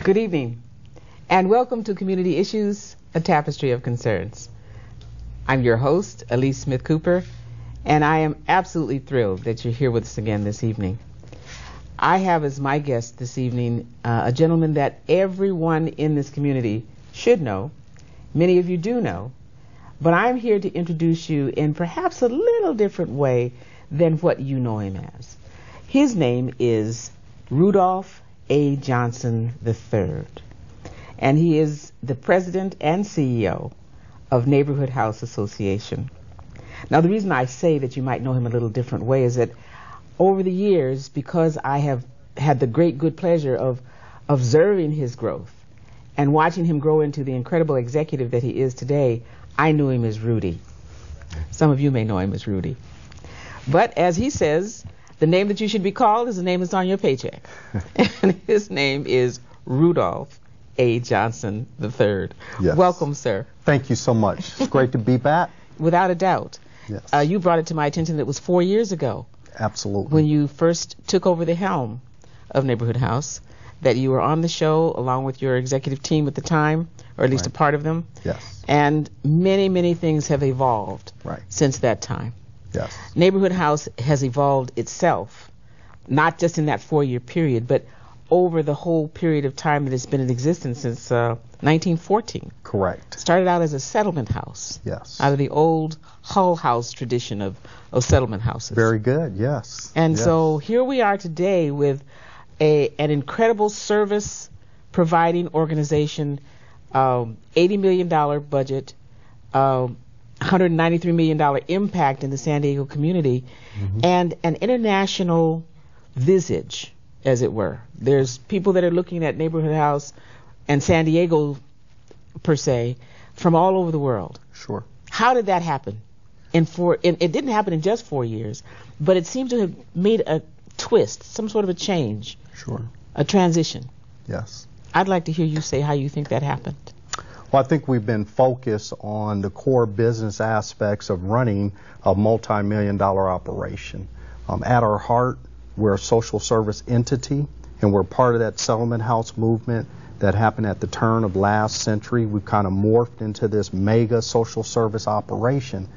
Good evening, and welcome to Community Issues, a Tapestry of Concerns. I'm your host, Alyce Smith-Cooper, and I am absolutely thrilled that you're here with us again this evening. I have as my guest this evening a gentleman that everyone in this community should know. Many of you do know, but I'm here to introduce you in perhaps a little different way than what you know him as. His name is Rudolph A. Johnson III, and he is the president and CEO of Neighborhood House Association. Now, the reason I say that you might know him a little different way is that over the years, because I have had the great good pleasure of observing his growth and watching him grow into the incredible executive that he is today, I knew him as Rudy. Some of you may know him as Rudy. But as he says, the name that you should be called is the name that's on your paycheck. And his name is Rudolph A. Johnson III. Yes. Welcome, sir. Thank you so much. It's great to be back. Without a doubt. Yes. You brought it to my attention that it was 4 years ago. Absolutely. When you first took over the helm of Neighborhood House, that you were on the show along with your executive team at the time, or at least Right. a part of them. Yes. And many, many things have evolved Right. since that time. Yes. Neighborhood House has evolved itself, not just in that 4-year period, but over the whole period of time that it's been in existence since 1914. Correct. Started out as a settlement house. Yes. Out of the old Hull House tradition of settlement houses. Very good. Yes. And Yes. so here we are today with an incredible service providing organization, $80 million budget, $193 million impact in the San Diego community, and an international visage, as it were. There's people that are looking at Neighborhood House and San Diego, per se, from all over the world. Sure. How did that happen? It didn't happen in just 4 years, but it seems to have made a twist, some sort of a change, Sure. a transition. Yes. I'd like to hear you say how you think that happened. Well, I think we've been focused on the core business aspects of running a multi-million-dollar operation. At our heart, we're a social service entity, and we're part of that settlement house movement that happened at the turn of last century. We've kind of morphed into this mega social service operation.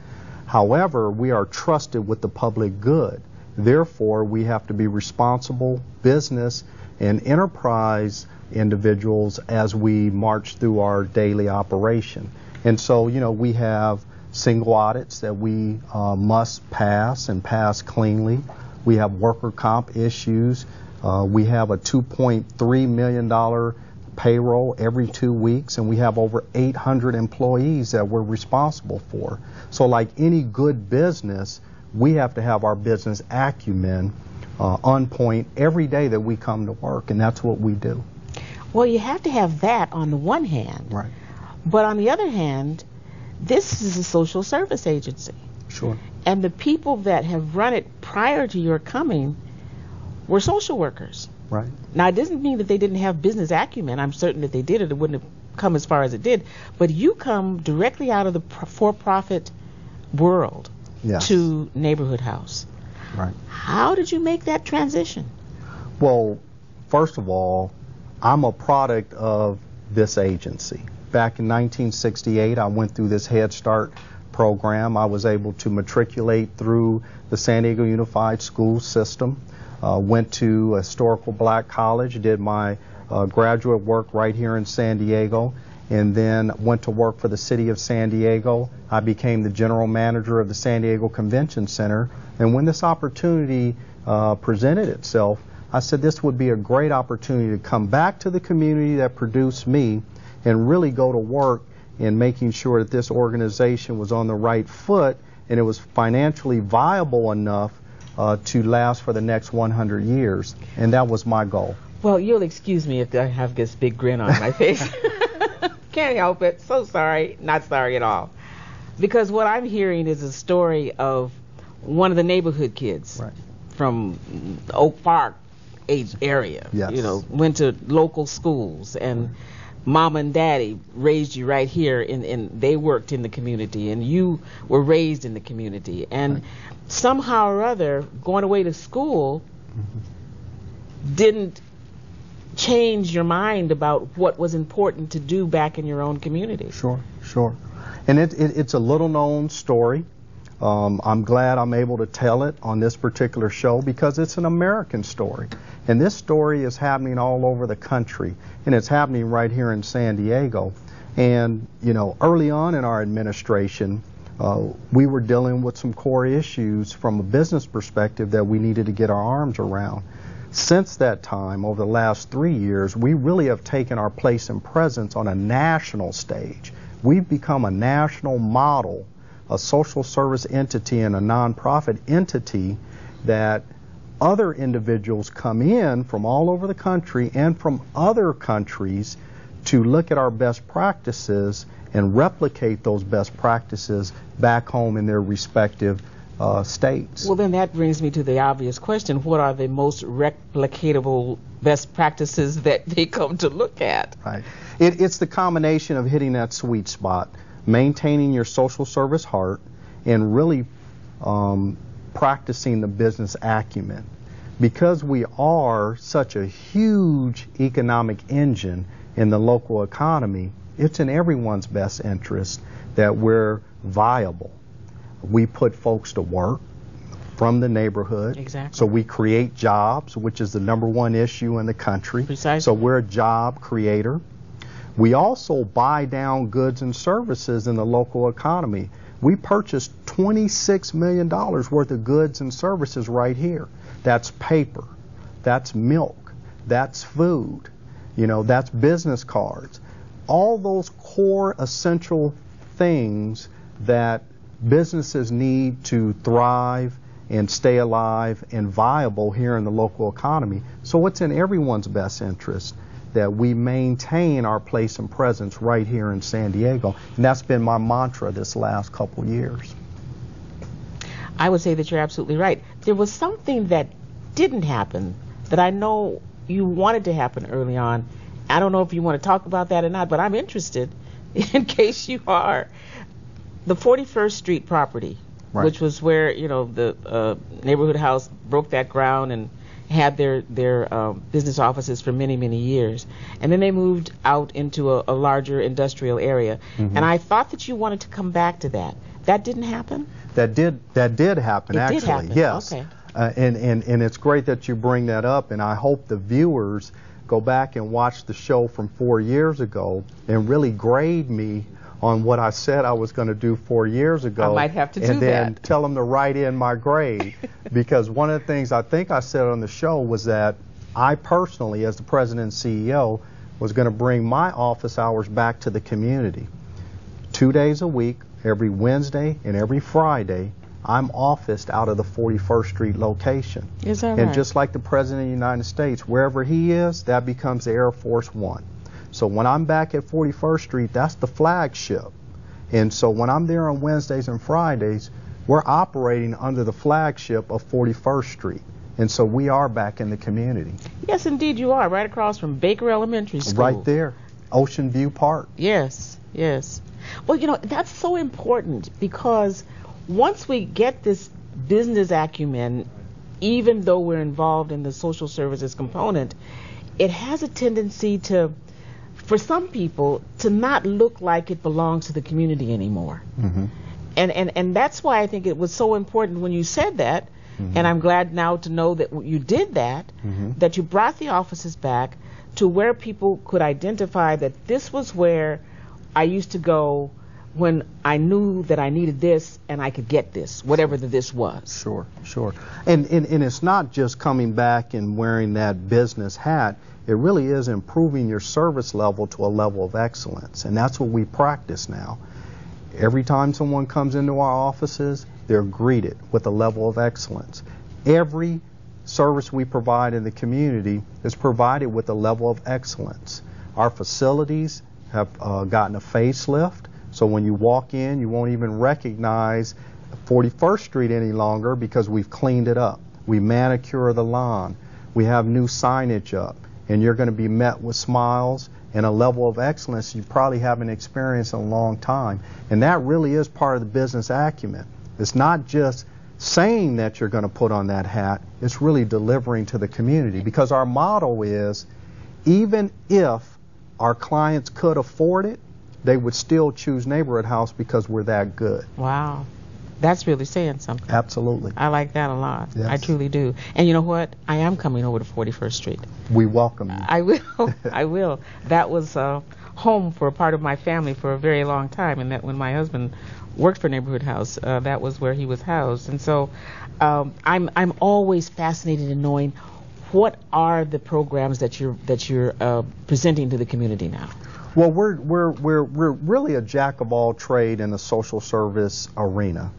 However, we are trusted with the public good. Therefore, we have to be responsible business and enterprise individuals as we march through our daily operation. And so, we have single audits that we must pass and pass cleanly. We have worker comp issues. We have a $2.3 million payroll every 2 weeks, and we have over 800 employees that we're responsible for. So like any good business, we have to have our business acumen on point every day that we come to work, and that's what we do. Well, you have to have that on the one hand. Right. But on the other hand, this is a social service agency. Sure. And the people that have run it prior to your coming were social workers. Right. Now, it doesn't mean that they didn't have business acumen. I'm certain that they did it. It wouldn't have come as far as it did. But you come directly out of the for-profit world Yes. to Neighborhood House. Right. How did you make that transition? Well, first of all, I'm a product of this agency. Back in 1968, I went through this Head Start program. I was able to matriculate through the San Diego Unified School System, went to a historical black college, did my graduate work right here in San Diego, and then went to work for the city of San Diego. I became the general manager of the San Diego Convention Center, and when this opportunity presented itself, I said this would be a great opportunity to come back to the community that produced me and really go to work in making sure that this organization was on the right foot and it was financially viable enough to last for the next 100 years. And that was my goal. Well, you'll excuse me if I have this big grin on my face. Can't help it. So sorry. Not sorry at all. Because what I'm hearing is a story of one of the neighborhood kids Right. from Oak Park area. Yes. Went to local schools, and mom and daddy raised you right here, and they worked in the community, and you were raised in the community. And somehow or other, going away to school didn't change your mind about what was important to do back in your own community. Sure. And it's a little known story. I'm glad I'm able to tell it on this particular show because it's an American story. And this story is happening all over the country, and it's happening right here in San Diego. And, early on in our administration, we were dealing with some core issues from a business perspective that we needed to get our arms around. Since that time, over the last 3 years, we really have taken our place and presence on a national stage. We've become a national model, a social service entity and a nonprofit entity that other individuals come in from all over the country and from other countries to look at our best practices and replicate those best practices back home in their respective states. Well, then that brings me to the obvious question. What are the most replicatable best practices that they come to look at? Right. It's the combination of hitting that sweet spot, maintaining your social service heart, and really practicing the business acumen. Because we are such a huge economic engine in the local economy, it's in everyone's best interest that we're viable. We put folks to work from the neighborhood. Exactly. So we create jobs, which is the #1 issue in the country. Precisely. So we're a job creator. We also buy down goods and services in the local economy. We purchased $26 million worth of goods and services right here. That's paper, that's milk, that's food, that's business cards. All those core essential things that businesses need to thrive and stay alive and viable here in the local economy. So it's in everyone's best interest that we maintain our place and presence right here in San Diego. And that's been my mantra this last couple years. I would say that you're absolutely right. There was something that didn't happen that I know you wanted to happen early on. I don't know if you want to talk about that or not, but I'm interested in case you are. The 41st Street property, right, which was where, the neighborhood house broke that ground and had their business offices for many, many years. And then they moved out into a larger industrial area. Mm-hmm. And I thought that you wanted to come back to that. That didn't happen? That did happen, it actually. Did happen. Yes. Okay. And it's great that you bring that up, and I hope the viewers go back and watch the show from 4 years ago and really grade me on what I said I was going to do 4 years ago. I might have to do that. And then tell them to write in my grade. Because one of the things I think I said on the show was that I personally, as the president and CEO, was going to bring my office hours back to the community. 2 days a week, every Wednesday and every Friday, I'm officed out of the 41st Street location. Is that right? And just like the President of the United States, wherever he is, that becomes the Air Force One. So when I'm back at 41st Street, that's the flagship. And so when I'm there on Wednesdays and Fridays, we're operating under the flagship of 41st Street. And so we are back in the community. Yes, indeed you are, right across from Baker Elementary School. Right there, Ocean View Park. Yes, yes. Well, that's so important because once we get this business acumen, even though we're involved in the social services component, it has a tendency to, for some people, to not look like it belongs to the community anymore. Mm-hmm. And that's why I think it was so important when you said that, mm-hmm, and I'm glad now to know that you did that, mm-hmm, that you brought the offices back to where people could identify that this was where I used to go when I knew that I needed this and I could get this, whatever this was. Sure. And it's not just coming back and wearing that business hat. It really is improving your service level to a level of excellence. And that's what we practice now. Every time someone comes into our offices, they're greeted with a level of excellence. Every service we provide in the community is provided with a level of excellence. Our facilities have gotten a facelift. So when you walk in, you won't even recognize 41st Street any longer because we've cleaned it up. We manicure the lawn. We have new signage up. And you're going to be met with smiles and a level of excellence you probably haven't experienced in a long time. And that really is part of the business acumen. It's not just saying that you're going to put on that hat. It's really delivering to the community. Because our motto is, even if our clients could afford it, they would still choose Neighborhood House because we're that good. Wow. That's really saying something. Absolutely. I like that a lot. Yes. I truly do. And you know what? I am coming over to 41st Street. We welcome you. I will. I will. That was home for a part of my family for a very long time, and that when my husband worked for Neighborhood House, that was where he was housed. And so I'm always fascinated in knowing what are the programs that you're presenting to the community now. Well, we're really a jack of all trade in the social service arena.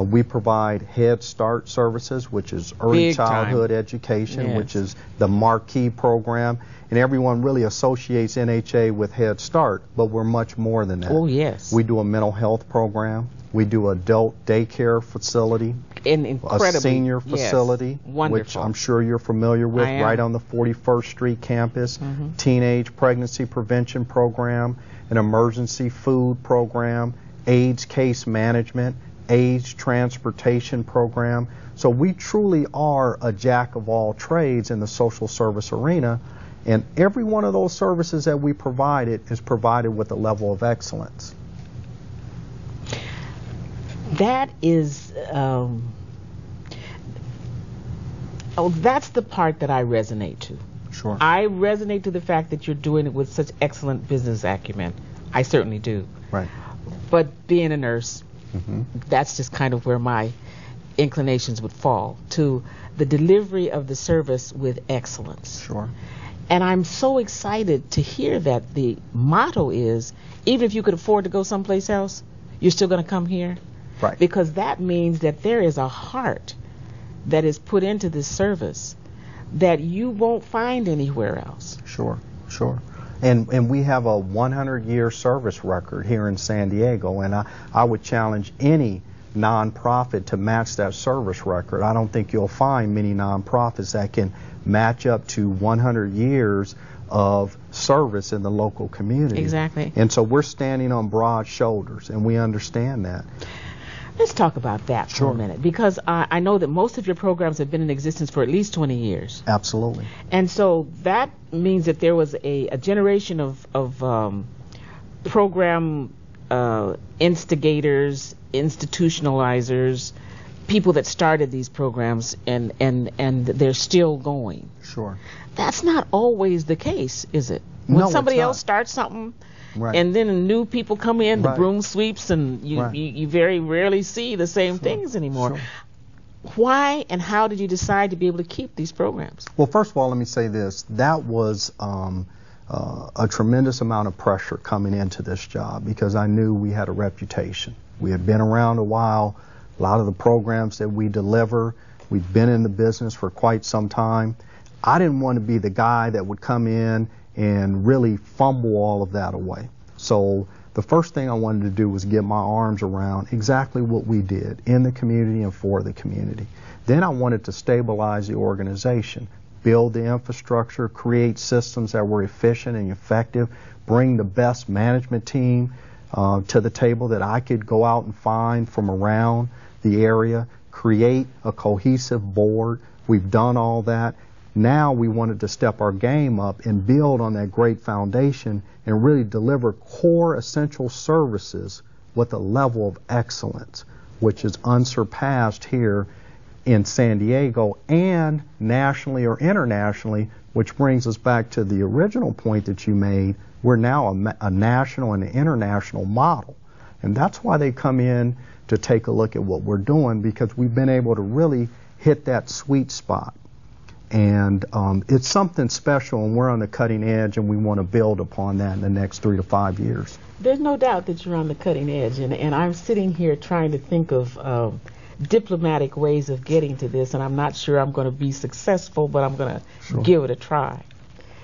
We provide Head Start services, which is early Big childhood time. education, Yes. which is the marquee program. And everyone really associates NHA with Head Start, but we're much more than that. Oh, yes. We do a mental health program. We do adult daycare facility, a senior facility, yes. which I'm sure you're familiar with, right on the 41st Street campus, teenage pregnancy prevention program, an emergency food program, AIDS case management, AIDS transportation program. So we truly are a jack of all trades in the social service arena, and every one of those services that we provided is provided with a level of excellence. That is, that's the part that I resonate to. Sure. I resonate to the fact that you're doing it with such excellent business acumen. I certainly do. Right. But being a nurse, that's just kind of where my inclinations would fall, to the delivery of the service with excellence. Sure. And I'm so excited to hear that the motto is, even if you could afford to go someplace else, you're still going to come here. Right. Because that means that there is a heart that is put into this service that you won't find anywhere else. Sure, sure. And we have a 100-year service record here in San Diego, and I would challenge any nonprofit to match that service record. I don't think you'll find many nonprofits that can match up to 100 years of service in the local community. Exactly. And so we're standing on broad shoulders, and we understand that. Let's talk about that for a minute, because I know that most of your programs have been in existence for at least 20 years. Absolutely. And so that means that there was a generation of program instigators, institutionalizers, people that started these programs, and they're still going. Sure. That's not always the case, is it? When No, somebody it's not. else starts something, Right. and then new people come in, the Right. broom sweeps, and you very rarely see the same things anymore. Sure. Why and how did you decide to be able to keep these programs? Well, first of all, let me say this. That was a tremendous amount of pressure coming into this job, because I knew we had a reputation. We had been around a while. A lot of the programs that we deliver, we've been in the business for quite some time. I didn't want to be the guy that would come in and really fumble all of that away. So the first thing I wanted to do was get my arms around exactly what we did in the community and for the community. Then I wanted to stabilize the organization, build the infrastructure, create systems that were efficient and effective, bring the best management team to the table that I could go out and find from around the area, create a cohesive board. We've done all that. Now we wanted to step our game up and build on that great foundation and really deliver core essential services with a level of excellence, which is unsurpassed here in San Diego and nationally or internationally, which brings us back to the original point that you made. We're now a national and an international model. And that's why they come in to take a look at what we're doing, because we've been able to really hit that sweet spot. And it's something special, and we're on the cutting edge, and we want to build upon that in the next 3 to 5 years. There's no doubt that you're on the cutting edge, and I'm sitting here trying to think of diplomatic ways of getting to this, and I'm not sure I'm going to be successful, but I'm going to give it a try.